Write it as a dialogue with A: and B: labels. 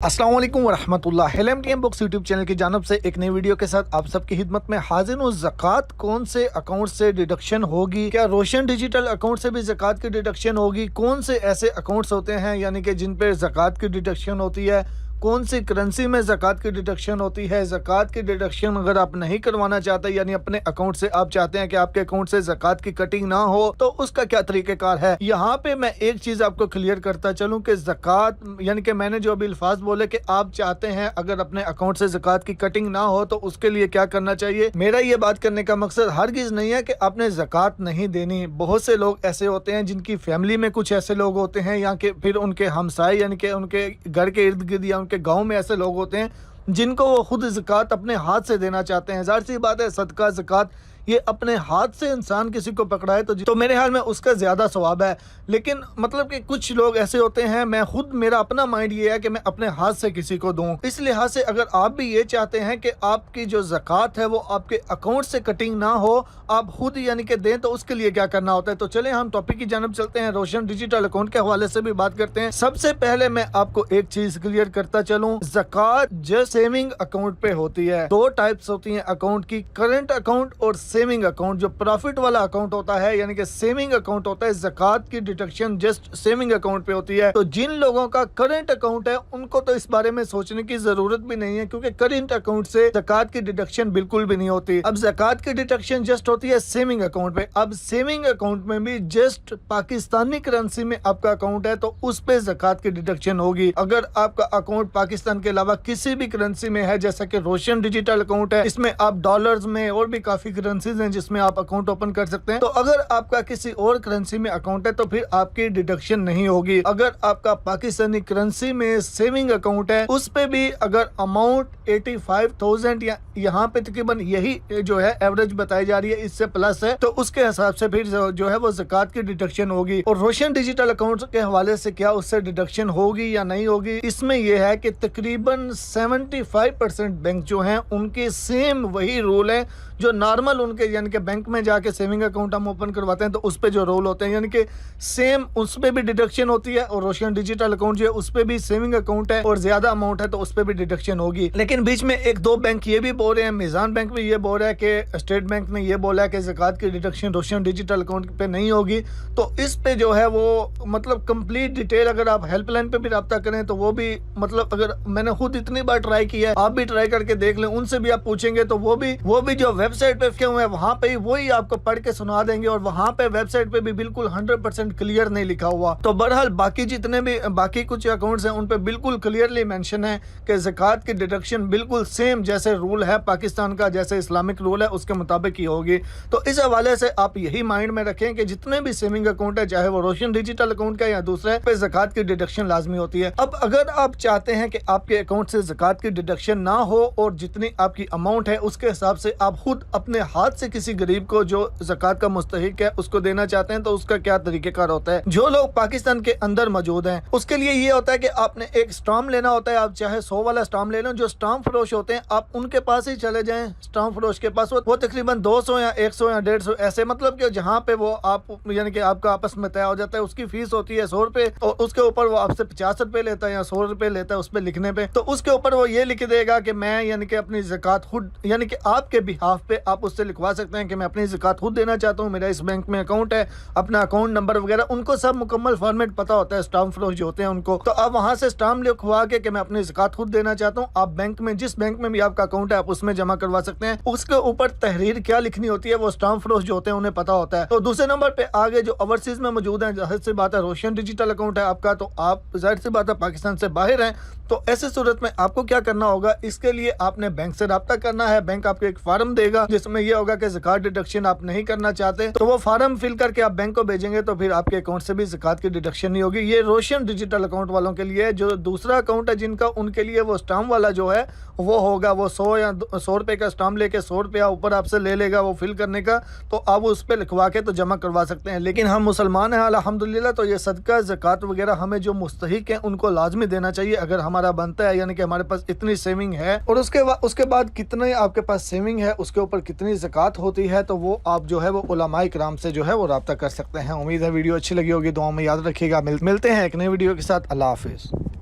A: अस्सलाम वालेकुम वरहमतुल्लाह। LMTM books YouTube channel की जानब से एक नई वीडियो के साथ आप सबकी खिदमत में हाजिर हूँ। ज़कात कौन से अकाउंट से डिडक्शन होगी? क्या रोशन डिजिटल अकाउंट से भी ज़कात की डिडक्शन होगी? कौन से ऐसे अकाउंट्स होते हैं यानी कि जिन पे ज़कात की डिडक्शन होती है? कौन सी करेंसी में ज़कात की डिडक्शन होती है? ज़कात की डिडक्शन अगर आप नहीं करवाना चाहते यानी अपने अकाउंट से आप चाहते हैं कि आपके अकाउंट से ज़कात की कटिंग ना हो, तो उसका क्या तरीक़ेकार है? यहाँ पे मैं एक चीज़ आपको क्लियर करता चलूँ कि ज़कात यानी कि मैंने जो अभी अल्फाज बोले कि आप चाहते हैं अगर अपने अकाउंट से ज़कात की कटिंग ना हो तो उसके लिए क्या करना चाहिए। मेरा ये बात करने का मकसद हरगिज़ नहीं है कि आपने ज़कात नहीं देनी। बहुत से लोग ऐसे होते हैं जिनकी फैमिली में कुछ ऐसे लोग होते हैं या कि फिर उनके हमसाए यानी कि उनके घर के इर्द गिर्द या उनके गांव में ऐसे लोग होते हैं जिनको वो खुद ज़कात अपने हाथ से देना चाहते हैं। ज़ाहिर सी बात है, सदका ज़कात ये अपने हाथ से इंसान किसी को पकड़ाए तो मेरे ख्याल में उसका ज़्यादा सवाब है। लेकिन मतलब कि कुछ लोग ऐसे होते हैं, मैं खुद मेरा अपना माइंड ये है कि मैं अपने हाथ से किसी को दूं। इस लिहाज से अगर आप भी ये चाहते हैं कि आपकी जो ज़कात है वो आपके अकाउंट से कटिंग ना हो, आप खुद यानी कि दें, तो उसके लिए क्या करना होता है। तो चलें हम टॉपिक की जानब चलते हैं, रोशन डिजिटल अकाउंट के हवाले से भी बात करते हैं। सबसे पहले मैं आपको एक चीज़ क्लियर करता चलूँ, ज़कात जस्ट सेविंग अकाउंट पे होती है। दो टाइप्स होती हैं अकाउंट की, करंट अकाउंट और सेविंग अकाउंट। जो प्रॉफिट वाला अकाउंट होता है यानी कि सेविंग अकाउंट होता है, ज़कात की डिडक्शन जस्ट सेविंग अकाउंट पे होती है। तो जिन लोगों का करंट अकाउंट है उनको तो इस बारे में सोचने की जरूरत भी नहीं है, क्योंकि करंट अकाउंट से ज़कात की डिडक्शन बिल्कुल भी नहीं होती। अब ज़कात की डिडक्शन जस्ट होती है सेविंग अकाउंट पे। अब सेविंग अकाउंट में भी जस्ट पाकिस्तानी करेंसी में आपका अकाउंट है तो उस पे ज़कात की डिडक्शन होगी। अगर आपका अकाउंट पाकिस्तान के अलावा किसी भी करेंसी में है, जैसा कि रोशन डिजिटल अकाउंट है, इसमें आप डॉलर्स में और भी काफी करेंसीज हैं जिसमें आप अकाउंट ओपन कर सकते हैं। तो अगर आपका किसी और करेंसी में अकाउंट है तो फिर आपकी डिडक्शन नहीं होगी। अगर आपका पाकिस्तानी करेंसी में सेविंग अकाउंट है, उस पे भी अगर अमाउंट 85,000 या यहाँ पे तकरीबन यही जो है एवरेज बताई जा रही है, इससे प्लस है, तो उसके हिसाब से फिर जो है वो ज़कात की डिडक्शन होगी। और रोशन डिजिटल अकाउंट के हवाले से क्या उससे डिडक्शन होगी या नहीं होगी, इसमें यह है कि तकरीबन 75% बैंक जो हैं उनके सेम वही रूल है जो नॉर्मल उनके यानी कि बैंक में जाके सेविंग अकाउंट हम ओपन करवाते हैं तो उस पे जो रोल होते हैं यानी कि सेम उस पे भी डिडक्शन होती है। और रोशन डिजिटल अकाउंट जो है उस पे भी सेविंग अकाउंट है और ज्यादा अमाउंट है तो उस पे भी डिडक्शन होगी। लेकिन बीच में एक दो बैंक ये भी बोल रहे हैं, मिजान बैंक भी ये बोल रहा है कि स्टेट बैंक ने ये बोला है कि ज़कात की डिडक्शन रोशन डिजिटल अकाउंट पे नहीं होगी। तो इस पे जो है वो मतलब कंप्लीट डिटेल अगर आप हेल्पलाइन पे भी रब्ता करें तो वो भी मतलब अगर मैंने खुद इतनी बार ट्राई किया है, आप भी ट्राई करके देख लें, उनसे भी आप पूछेंगे तो वो भी जो वेबसाइट पे लिखे हुए हैं वहां पे वही आपको पढ़ के सुना देंगे। और वहां पे वेबसाइट पे भी बिल्कुल 100% क्लियर नहीं लिखा हुआ। तो बहरहाल बाकी जितने भी बाकी कुछ अकाउंट्स हैं उन पे बिल्कुल क्लियरली मेंशन है कि ज़कात की डिडक्शन बिल्कुल सेम जैसे रूल है पाकिस्तान का, जैसे इस्लामिक रूल है उसके मुताबिक ही होगी। तो इस हवाले से आप यही माइंड में रखें कि जितने भी सेविंग अकाउंट है, चाहे वो रोशन डिजिटल अकाउंट का या दूसरे, पे ज़कात की डिडक्शन लाजमी होती है। अब अगर आप चाहते हैं कि आपके अकाउंट से ज़कात की डिडक्शन ना हो और जितनी आपकी अमाउंट है उसके हिसाब से आप खुद अपने हाथ से किसी गरीब को जो ज़कात का मुस्तहिक है उसको देना चाहते हैं, तो उसका क्या तरीकेकार होता है। जो लोग पाकिस्तान के अंदर मौजूद हैं उसके लिए ये होता है कि आपने एक स्टाम्प लेना होता है। आप चाहे 100 वाला स्टाम्प ले लो, जो स्टाम्प फरोश होते हैं आप उनके पास ही चले जाएं। स्टाम्प फरोश के पास वो तकरीबन 200 या 100 या 150 ऐसे, मतलब कि जहाँ पे वो आप यानी कि आपका आपस में तय हो जाता है। उसकी फीस होती है 100 रुपए और उसके ऊपर वो आपसे 50 रुपए लेता है या 100 रुपए लेता है उस पर लिखने पे। तो उसके ऊपर वो ये लिख देगा कि मैं यानी कि अपनी ज़कात खुद यानी कि आपके बिहाफ पे आप उससे लिखवा सकते हैं कि मैं अपनी ज़कात खुद देना चाहता हूँ, मेरा इस बैंक में अकाउंट है, अपना अकाउंट नंबर वगैरह उनको सब मुकम्मल फॉर्मेट पता होता है स्टाम्प फरोश जो होते हैं उनको। तो आप वहां से स्टाम्प लिखवा के कि मैं अपनी ज़कात खुद देना चाहता हूँ, आप बैंक में जिस बैंक में भी आपका अकाउंट है आप उसमें जमा करवा सकते हैं। उसके ऊपर तहरीर क्या लिखनी होती है वो स्टाम्प फरोश जो होते हैं उन्हें पता होता है। तो दूसरे नंबर पे आगे जो ओवरसीज में मौजूद है, जाहिर सी बात है रोशन डिजिटल अकाउंट है आपका, तो आप जाहिर सी बात है पाकिस्तान से बाहर हैं, तो ऐसे सूरत में आपको क्या करना होगा, इसके लिए आपने बैंक से रब्ता करना है। बैंक आपको एक फार्म देगा जिसमें यह होगा कि ज़कात डिडक्शन आप नहीं करना चाहते, तो वो फार्म फिल करके आप बैंक को भेजेंगे तो फिर आपके अकाउंट से भी ज़कात की डिडक्शन नहीं होगी। ये रोशन डिजिटल अकाउंट वालों के लिए। जो दूसरा अकाउंट है जिनका, उनके लिए वो स्टाम्प वाला जो है वो होगा, वो 100 या 100 रुपए का स्टाम्प लेके 100 रुपया ऊपर आपसे ले लेगा वो फिल करने का, तो आप उस पर लिखवा के तो जमा करवा सकते हैं। लेकिन हम मुसलमान हैं अल्हम्दुलिल्लाह, तो ये सदका ज़कात वगैरह हमें जो मुस्तहिक है उनको लाजमी देना चाहिए अगर हमारा बनता है, यानी कि हमारे पास इतनी सेविंग है। और उसके बाद कितने आपके पास सेविंग है उसके ऊपर कितनी ज़कात होती है, तो वो आप जो है वो उलमाए किराम से जो है वो रब्ता कर सकते हैं। उम्मीद है वीडियो अच्छी लगी होगी, दुआ में याद रखिएगा। मिलते हैं एक नई वीडियो के साथ। अल्लाह हाफिज़।